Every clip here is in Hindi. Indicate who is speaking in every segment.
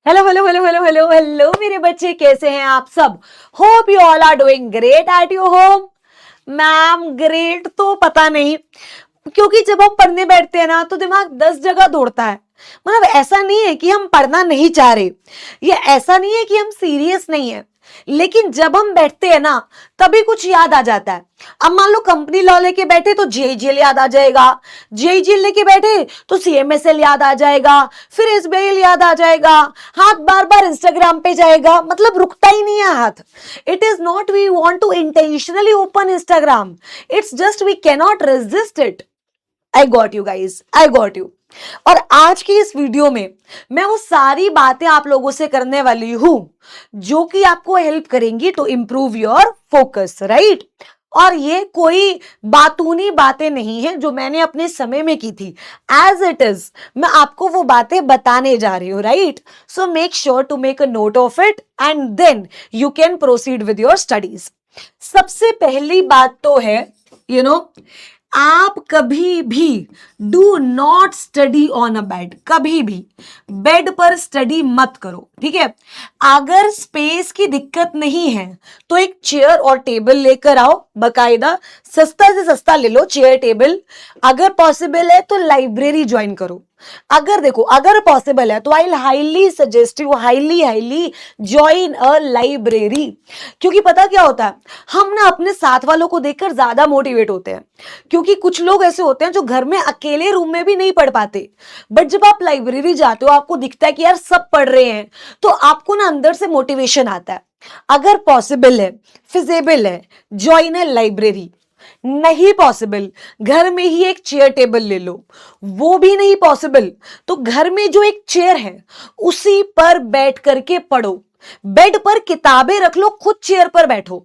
Speaker 1: Hello hello hello hello hello hello मेरे बच्चे, कैसे हैं आप सब? Hope you all are doing great at your home. Ma'am great तो पता नहीं, क्योंकि जब हम पढ़ने बैठते हैं ना तो दिमाग 10 जगह दौड़ता है। मतलब ऐसा नहीं है कि हम पढ़ना नहीं चाह रहे, ये ऐसा नहीं है कि हम सीरियस नहीं है, लेकिन जब हम बैठते हैं ना तभी कुछ याद आ जाता है। अब मान लो कंपनी लॉ लेके बैठे तो जेईजीएल याद आ जाएगा, जेईजीएल लेके बैठे तो सीएमएसएल याद आ जाएगा, फिर एसबीआई याद आ जाएगा, हाथ बार बार इंस्टाग्राम पे जाएगा, मतलब रुकता ही नहीं है हाथ। It is not we want to intentionally open Instagram, it's just we can not resist it. I got you guys, I got you. और आज की इस वीडियो में मैं वो सारी बातें आप लोगों से करने वाली हूं जो कि आपको हेल्प करेंगी to improve your focus, right. और ये कोई बातूनी बातें नहीं है जो मैंने अपने समय में की थी, एज इट इज मैं आपको वो बातें बताने जा रही हूं, right. So make sure to make a note of it and then you can proceed with your studies. सबसे पहली बात तो है, यू नो, आप कभी भी do not study on a bed, कभी भी बेड पर स्टडी मत करो, ठीक है। अगर स्पेस की दिक्कत नहीं है तो एक चेयर और टेबल लेकर आओ, बकायदा सस्ता से सस्ता ले लो चेयर टेबल। अगर पॉसिबल है तो लाइब्रेरी ज्वाइन करो। अगर देखो, अगर पॉसिबल है तो I highly suggest you, highly highly join a library. क्योंकि पता क्या होता है, हम ना अपने साथ वालों को देखकर ज्यादा मोटिवेट होते हैं, क्योंकि कुछ लोग ऐसे होते हैं जो घर में अकेले रूम में भी नहीं पढ़ पाते, बट जब आप लाइब्रेरी जाते हो आपको दिखता है कि यार सब पढ़ रहे हैं, तो आपको ना अंदर से मोटिवेशन आता है। अगर पॉसिबल है, फिजिबल है, ज्वाइन अ लाइब्रेरी। नहीं पॉसिबल, घर में ही एक चेयर टेबल ले लो। वो भी नहीं पॉसिबल तो घर में जो एक चेयर है उसी पर बैठ करके पढ़ो। बेड पर किताबें रख लो, खुद चेयर पर बैठो,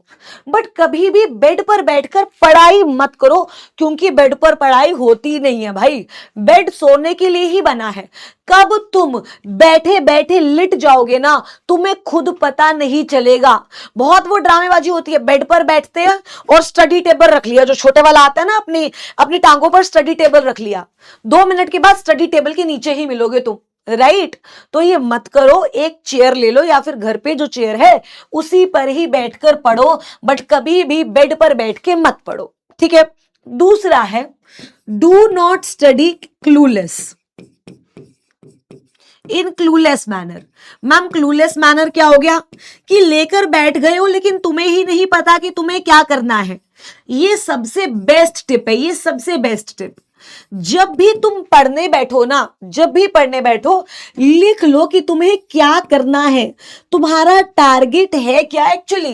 Speaker 1: बट कभी भी बेड पर बैठकर पढ़ाई मत करो, क्योंकि बेड पर पढ़ाई होती नहीं है भाई। बेड सोने के लिए ही बना है। कब तुम बैठे बैठे लिट जाओगे ना तुम्हें खुद पता नहीं चलेगा। बहुत वो ड्रामेबाजी होती है, बेड पर बैठते हैं और स्टडी टेबल रख लिया, जो छोटे वाला आता है ना, अपनी अपनी टांगों पर स्टडी टेबल रख लिया, 2 मिनट के बाद स्टडी टेबल के नीचे ही मिलोगे तुम, राइट। तो ये मत करो, एक चेयर ले लो या फिर घर पे जो चेयर है उसी पर ही बैठकर पढ़ो, बट कभी भी बेड पर बैठ के मत पढ़ो, ठीक है। दूसरा है, do not study clueless, in clueless manner. Ma'am clueless manner क्या हो गया कि लेकर बैठ गए हो लेकिन तुम्हें ही नहीं पता कि तुम्हें क्या करना है। ये सबसे बेस्ट टिप है, ये सबसे बेस्ट टिप। जब भी तुम पढ़ने बैठो ना, जब भी पढ़ने बैठो लिख लो कि तुम्हें क्या करना है, तुम्हारा टारगेट है क्या एक्चुअली।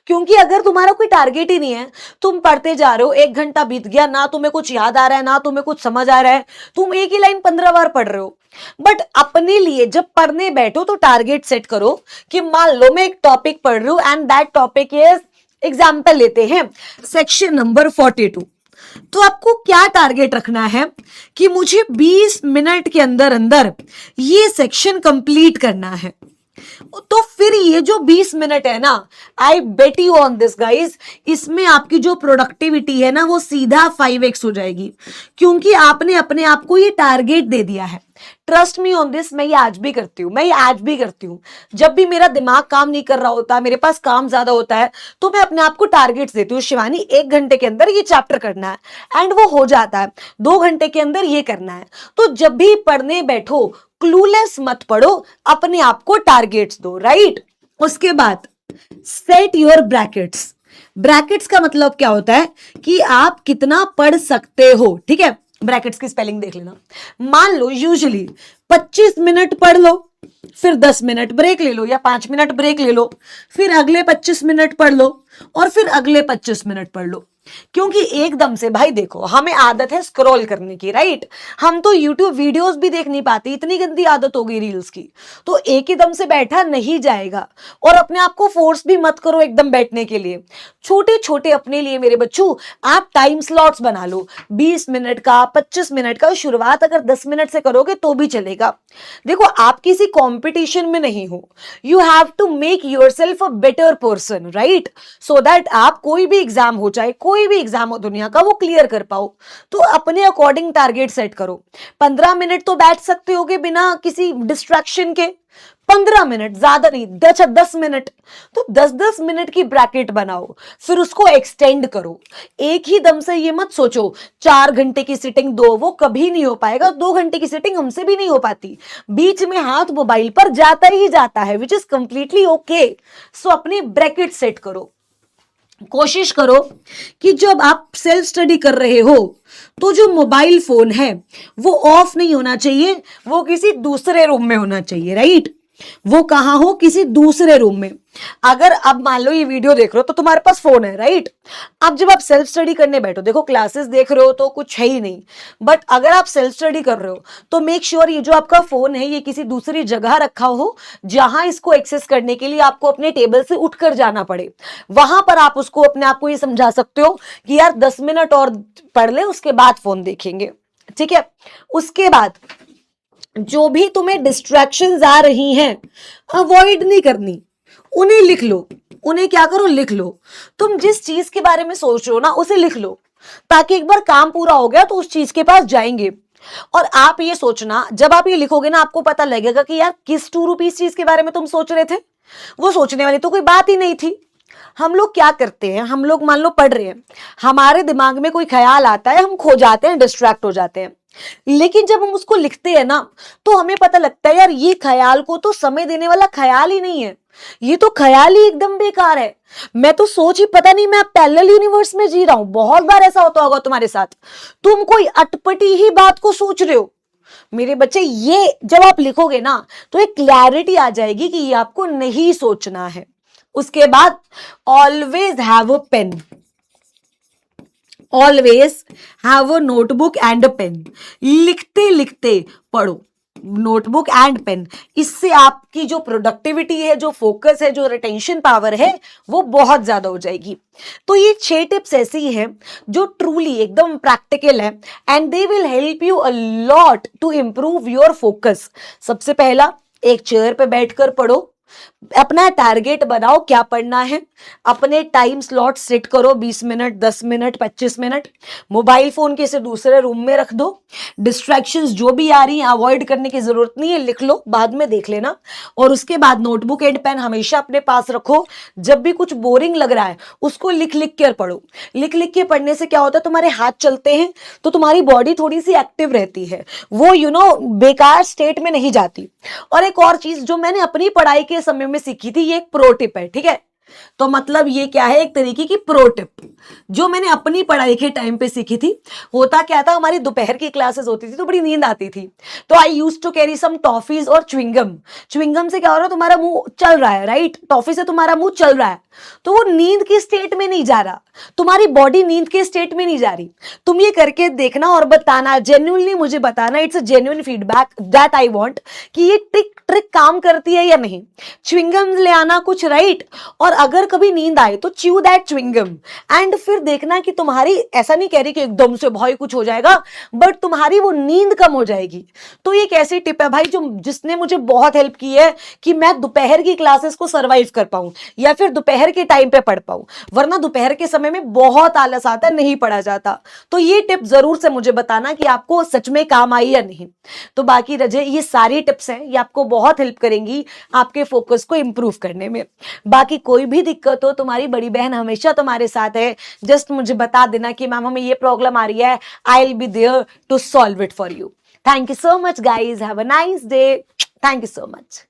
Speaker 1: क्योंकि अगर तुम्हारा कोई टारगेट ही नहीं है, तुम पढ़ते जा रहे हो, 1 घंटा बीत गया, ना तुम्हें कुछ याद आ रहा है ना तुम्हें कुछ समझ आ रहा है, तुम एक ही लाइन 15 बार पढ़ रहे हो। बट अपने लिए जब पढ़ने बैठो तो टारगेट सेट करो कि मान लो मैं एक टॉपिक पढ़ रही हूं and that topic is, example लेते हैं, सेक्शन नंबर 42। तो आपको क्या टारगेट रखना है कि मुझे 20 मिनट के अंदर अंदर ये सेक्शन कंप्लीट करना है। तो फिर ये जो 20 मिनट है ना, I bet you on this guys, इसमें आपकी जो प्रोडक्टिविटी है ना वो सीधा 5x हो जाएगी, क्योंकि आपने अपने आप को ये टारगेट दे दिया है। ट्रस्ट मी ऑन दिस, मैं ये आज भी करती हूँ, मैं ये आज भी करती हूँ। जब भी मेरा दिमाग काम नहीं कर रहा होता, मेरे पास काम ज्यादा होता है, तो मैं अपने आप को टारगेट्स देती हूँ, शिवानी 1 घंटे के अंदर ये चैप्टर करना है, एंड वो हो जाता है। 2 घंटे के अंदर ये करना है। तो जब भी पढ़ने बैठो क्लूलेस मत पढ़ो, अपने आप को टारगेट्स दो, राइट। उसके बाद सेट योर ब्रैकेट्स। ब्रैकेट्स का मतलब क्या होता है कि आप कितना पढ़ सकते हो, ठीक है। ब्रैकेट्स की स्पेलिंग देख लेना। मान लो यूजुअली 25 मिनट पढ़ लो, फिर 10 मिनट ब्रेक ले लो या 5 मिनट ब्रेक ले लो, फिर अगले 25 मिनट पढ़ लो और फिर अगले 25 मिनट पढ़ लो। क्योंकि एकदम से भाई देखो, हमें आदत है स्क्रॉल करने की, राइट। हम तो यूट्यूब वीडियोस भी देख नहीं पाते, इतनी गंदी आदत हो गई रील्स की। तो एक ही दम से बैठा नहीं जाएगा, और अपने आप को फोर्स भी मत करो एकदम बैठने के लिए। छोटे छोटे अपने लिए मेरे बच्चों आप टाइम स्लॉट्स बना लो, 20 मिनट का, 25 मिनट का। शुरुआत अगर 10 मिनट से करोगे तो भी चलेगा। देखो आप किसी कंपटीशन में नहीं हो, you have to make yourself a better person, right, so that आप कोई भी एग्जाम हो, चाहे कोई कोई भी एग्जाम हो दुनिया का वो क्लियर कर पाओ। तो अपने अकॉर्डिंग टारगेट सेट करो। 15 मिनट तो बैठ सकते होगे बिना किसी डिस्ट्रैक्शन के, 15 मिनट, ज्यादा नहीं, 10 मिनट। तो 10-10 मिनट की ब्रैकेट बनाओ, फिर उसको एक्सटेंड करो। एक ही दम से ये मत सोचो 4 घंटे की सिटिंग दो, वो कभी नहीं हो पाएगा। 2 घंटे की सिटिंग हमसे भी नहीं हो पाती, बीच में हाथ मोबाइल पर जाता ही जाता है, विच इज कंप्लीटली ओके। सो अपनी ब्रैकेट सेट करो। कोशिश करो कि जब आप सेल्फ स्टडी कर रहे हो तो जो मोबाइल फोन है वो ऑफ नहीं होना चाहिए, वो किसी दूसरे रूम में होना चाहिए, राइट। वो कहां हो, किसी दूसरे रूम में। अगर अब मान लो ये वीडियो देख रहे हो तो तुम्हारे पास फोन है, राइट। अब जब आप सेल्फ स्टडी करने बैठो, देखो क्लासेस देख रहे हो तो कुछ है ही नहीं, बट अगर आप सेल्फ स्टडी कर रहे हो तो मेक श्योर ये जो आपका फोन है ये किसी दूसरी जगह रखा हो जहां इसको एक्सेस करने के लिए आपको अपने टेबल से उठकर जाना पड़े। वहां पर आप उसको अपने आप को ये समझा सकते हो कि यार 10 मिनट और पढ़ ले, उसके बाद फोन देखेंगे, ठीक है। उसके बाद जो भी तुम्हें डिस्ट्रैक्शंस आ रही हैं अवॉइड नहीं करनी, उन्हें लिख लो। उन्हें क्या करो, लिख लो। तुम जिस चीज के बारे में सोच रहे हो ना उसे लिख लो, ताकि एक बार काम पूरा हो गया तो उस चीज के पास जाएंगे। और आप ये सोचना, जब आप ये लिखोगे ना आपको पता लगेगा कि यार किस 2 रुपीज चीज के बारे में तुम सोच रहे थे, वो सोचने वाली तो कोई बात ही नहीं थी। हम लोग क्या करते हैं, हम लोग मान लो पढ़ रहे हैं, हमारे दिमाग में कोई ख्याल आता है, हम खो जाते हैं, डिस्ट्रैक्ट हो जाते हैं। लेकिन जब हम उसको लिखते हैं ना तो हमें पता लगता है यार ये ख्याल को तो समय देने वाला ख्याल ही नहीं है, ये तो ख्याल ही एकदम बेकार है। मैं तो सोच ही, पता नहीं मैं पैरेलल यूनिवर्स में जी रहा हूं। बहुत बार ऐसा होता होगा तुम्हारे साथ, तुम कोई अटपटी ही बात को सोच रहे हो। मेरे बच्चे ये जब आप लिखोगे ना तो एक क्लैरिटी आ जाएगी कि ये आपको नहीं सोचना है। उसके बाद always have a pen, always have a notebook and a pen. लिखते लिखते पढ़ो, नोटबुक एंड पेन। इससे आपकी जो प्रोडक्टिविटी है, जो फोकस है, जो रिटेंशन पावर है वो बहुत ज्यादा हो जाएगी। तो ये 6 टिप्स ऐसी हैं जो ट्रूली एकदम प्रैक्टिकल है and they will help you a lot to improve your focus. सबसे पहला, एक चेयर पे बैठकर पढ़ो, अपना टारगेट बनाओ क्या पढ़ना है, अपने टाइम स्लॉट सेट करो, 20 minute, 10 minute, 25 minute. Mobile phone किसी दूसरे रूम में रख दो। डिस्ट्रैक्शंस जो भी आ रही हैं अवॉइड करने की जरूरत नहीं है, लिख लो, बाद में देख लेना। और उसके बाद नोटबुक एंड पेन हमेशा अपने पास रखो। जब भी कुछ बोरिंग लग रहा है उसको लिख लिख कर पढ़ो। लिख लिख के पढ़ने से क्या होता है, तुम्हारे हाथ चलते हैं तो तुम्हारी बॉडी थोड़ी सी एक्टिव रहती है, वो बेकार स्टेट में नहीं जाती। और एक और चीज जो मैंने अपनी पढ़ाई के समय में सीखी थी, ये एक प्रो टिप है, ठीक है। तो मतलब ये क्या है, एक तरीके की प्रो टिप जो मैंने अपनी पढ़ाई के टाइम पे सीखी थी। होता क्या था, हमारी दोपहर की क्लासेस होती थी तो बड़ी नींद आती थी, तो I used to carry some toffees और च्युइंगम। च्युइंगम से क्या हो रहा है, तुम्हारा मुंह चल रहा है, राइट। टॉफी से तुम्हारा मुंह चल रहा है, तो वो नींद की स्टेट में नहीं जा रहा, तुम्हारी बॉडी नींद के स्टेट में नहीं जा रही। तुम ये करके देखना और बताना, जेन्युइनली मुझे बताना, it's a genuine feedback that I want, कि ये ट्रिक काम करती है या नहीं। च्युइंगम ले आना कुछ, राइट, और अगर कभी नींद आए तो च्यू दैट च्युइंगम एंड फिर देखना कि तुम्हारी, ऐसा नहीं कह रही कि एकदम से भाई कुछ हो जाएगा, बट तुम्हारी वो नींद कम हो जाएगी। तो ये एक ऐसी टिप है भाई जिसने मुझे बहुत हेल्प की है कि मैं दोपहर की क्लासेस को सर्वाइव कर पाऊं या फिर दोपहर के टाइम पे पढ़ पाऊं, वरना दोपहर के समय में बहुत आलस आता है, नहीं पढ़ा जाता। तो ये टिप जरूर से मुझे बताना कि आपको सच में काम आई या नहीं। तो बाकी रजे ये सारी टिप्स हैं, ये आपको बहुत हेल्प करेंगी आपके फोकस को इंप्रूव करने में। बाकी कोई भी दिक्कत हो, तुम्हारी बड़ी बहन हमेशा तुम्हारे साथ है। जस्ट मुझे बता देना कि मैम हमें ये प्रॉब्लम आ रही है, I will be there to solve it for you. Thank you so much guys, have a nice day, thank you so much.